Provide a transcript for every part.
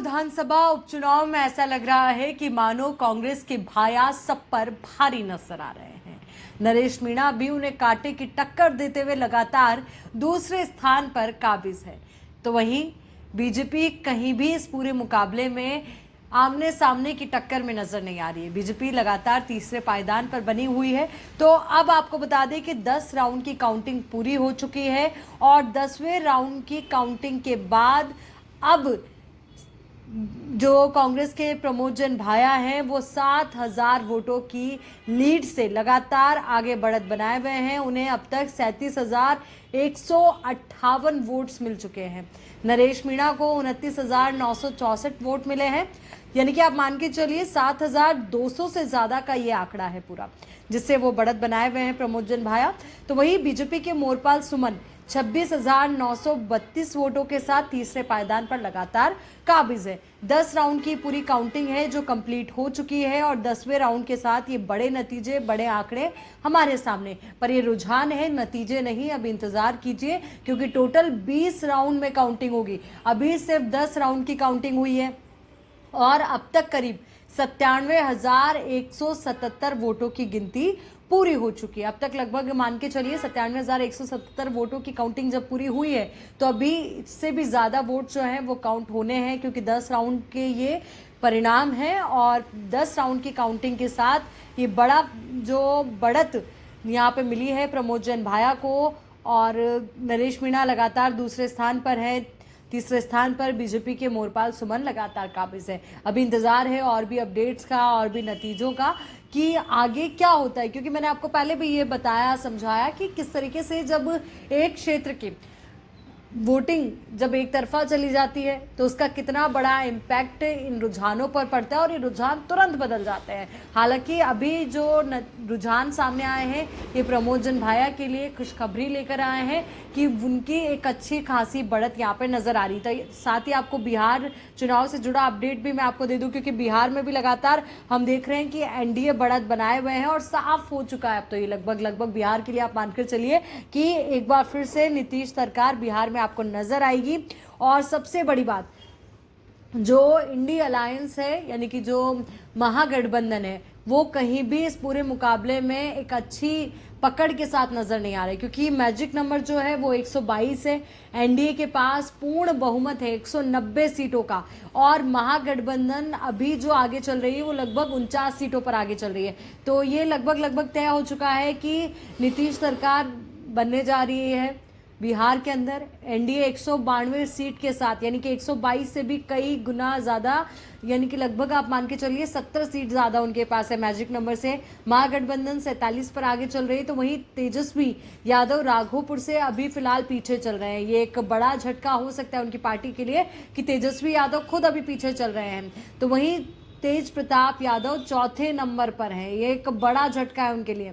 विधानसभा उपचुनाव में ऐसा लग रहा है कि मानो कांग्रेस के भाया सब पर भारी नजर आ रहे हैं। नरेश मीणा भी उन्हें कांटे की टक्कर देते हुए लगातार दूसरे स्थान पर काबिज है, तो वहीं बीजेपी कहीं भी इस पूरे मुकाबले में आमने सामने की टक्कर में नजर नहीं आ रही है। बीजेपी लगातार तीसरे पायदान पर बनी हुई है। तो अब आपको बता दें कि 10 राउंड की काउंटिंग पूरी हो चुकी है और 10वें राउंड की काउंटिंग के बाद अब जो कांग्रेस के प्रमोद जन भाया हैं वो 7,000 वोटों की लीड से लगातार आगे बढ़त बनाए हुए हैं। उन्हें अब तक 37,158 वोट्स मिल चुके हैं। नरेश मीणा को 29,964 वोट मिले हैं, यानी कि आप मान के चलिए 7,200 से ज्यादा का ये आंकड़ा है पूरा, जिससे वो बढ़त बनाए हुए हैं प्रमोद जन भाया। तो वही बीजेपी के मोरपाल सुमन 26,932 वोटों के साथ तीसरे पायदान पर लगातार काबिज है। 10 राउंड की पूरी काउंटिंग है जो कंप्लीट हो चुकी है और 10वें राउंड के साथ ये बड़े नतीजे, बड़े आंकड़े हमारे सामने। पर ये रुझान है, नतीजे नहीं। अब इंतजार कीजिए क्योंकि टोटल 20 राउंड में काउंटिंग होगी। अभी सिर्फ 10 राउंड की काउंटिंग हुई है और अब तक करीब 97,177 वोटों की गिनती पूरी हो चुकी है। अब तक लगभग मान के चलिए 97,177 वोटों की काउंटिंग जब पूरी हुई है तो अभी इससे भी ज़्यादा वोट जो हैं वो काउंट होने हैं, क्योंकि 10 राउंड के ये परिणाम हैं और 10 राउंड की काउंटिंग के साथ ये बड़ा जो बढ़त यहाँ पे मिली है प्रमोद जन भाया को। और नरेश मीणा लगातार दूसरे स्थान पर है, तीसरे स्थान पर बीजेपी के मोरपाल सुमन लगातार काबिज है। अभी इंतजार है और भी अपडेट्स का और भी नतीजों का कि आगे क्या होता है, क्योंकि मैंने आपको पहले भी ये बताया, समझाया कि किस तरीके से जब एक क्षेत्र की वोटिंग जब एक तरफा चली जाती है तो उसका कितना बड़ा इम्पैक्ट इन रुझानों पर पड़ता है और ये रुझान तुरंत बदल जाते हैं। हालांकि अभी जो रुझान सामने आए हैं ये प्रमोद जन भाया के लिए खुशखबरी लेकर आए हैं कि उनकी एक अच्छी खासी बढ़त यहाँ पे नजर आ रही थी। साथ ही आपको बिहार चुनाव से जुड़ा अपडेट भी मैं आपको दे दूं, क्योंकि बिहार में भी लगातार हम देख रहे हैं कि एनडीए बढ़त बनाए हुए हैं और साफ हो चुका है अब तो ये लगभग बिहार के लिए आप मानकर चलिए कि एक बार फिर से नीतीश सरकार बिहार में आपको नजर आएगी। और सबसे बड़ी बात, जो इंडी अलायंस है यानी कि जो महागठबंधन है वो कहीं भी इस पूरे मुकाबले में एक अच्छी पकड़ के साथ नजर नहीं आ रही, क्योंकि मैजिक नंबर जो है वो 122 है। एनडीए के पास पूर्ण बहुमत है 190 सीटों का और महागठबंधन अभी जो आगे चल रही है वो लगभग 49 सीटों पर आगे चल रही है। तो ये लगभग तय हो चुका है कि नीतीश सरकार बनने जा रही है बिहार के अंदर। एनडीए 192 सीट के साथ, यानी कि 122 से भी कई गुना ज़्यादा, यानी कि लगभग आप मान के चलिए 70 सीट ज़्यादा उनके पास है मैजिक नंबर से। महागठबंधन 47 पर आगे चल रही है। तो वहीं तेजस्वी यादव राघोपुर से अभी फिलहाल पीछे चल रहे हैं। ये एक बड़ा झटका हो सकता है उनकी पार्टी के लिए कि तेजस्वी यादव खुद अभी पीछे चल रहे हैं। तो वहीं तेज प्रताप यादव चौथे नंबर पर हैं। ये एक बड़ा झटका है उनके लिए।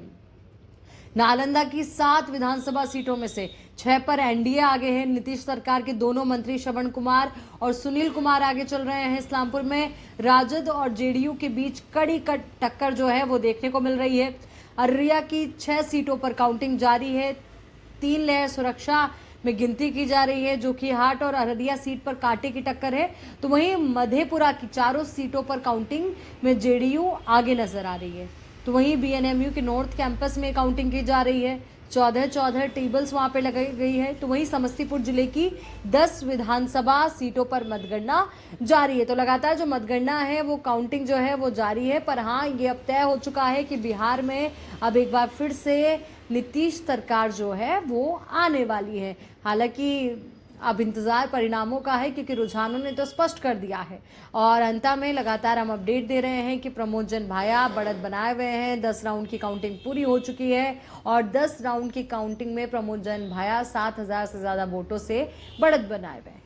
नालंदा की 7 विधानसभा सीटों में से 6 पर एनडीए आगे है। नीतीश सरकार के दोनों मंत्री श्रवण कुमार और सुनील कुमार आगे चल रहे हैं। इस्लामपुर में राजद और जेडीयू के बीच कड़ी टक्कर जो है वो देखने को मिल रही है। अररिया की 6 सीटों पर काउंटिंग जारी है। 3 लहर सुरक्षा में गिनती की जा रही है, जो कि हाट और अररिया सीट पर कांटे की टक्कर है। तो वहीं मधेपुरा की 4 सीटों पर काउंटिंग में जेडीयू आगे नजर आ रही है। तो वहीं बीएनएमयू के नॉर्थ कैंपस में काउंटिंग की जा रही है। 14 टेबल्स वहां पे लगाई गई है। तो वहीं समस्तीपुर जिले की 10 विधानसभा सीटों पर मतगणना जारी है। तो लगातार जो मतगणना है वो काउंटिंग जो है वो जारी है। पर हाँ, ये अब तय हो चुका है कि बिहार में अब एक बार फिर से नीतीश सरकार जो है वो आने वाली है। हालांकि अब इंतजार परिणामों का है, क्योंकि रुझानों ने तो स्पष्ट कर दिया है। और अंत में लगातार हम अपडेट दे रहे हैं कि प्रमोद जन भाया बढ़त बनाए हुए हैं। 10 राउंड की काउंटिंग पूरी हो चुकी है और 10 राउंड की काउंटिंग में प्रमोद जन भाया 7,000 से ज़्यादा वोटों से बढ़त बनाए हुए हैं।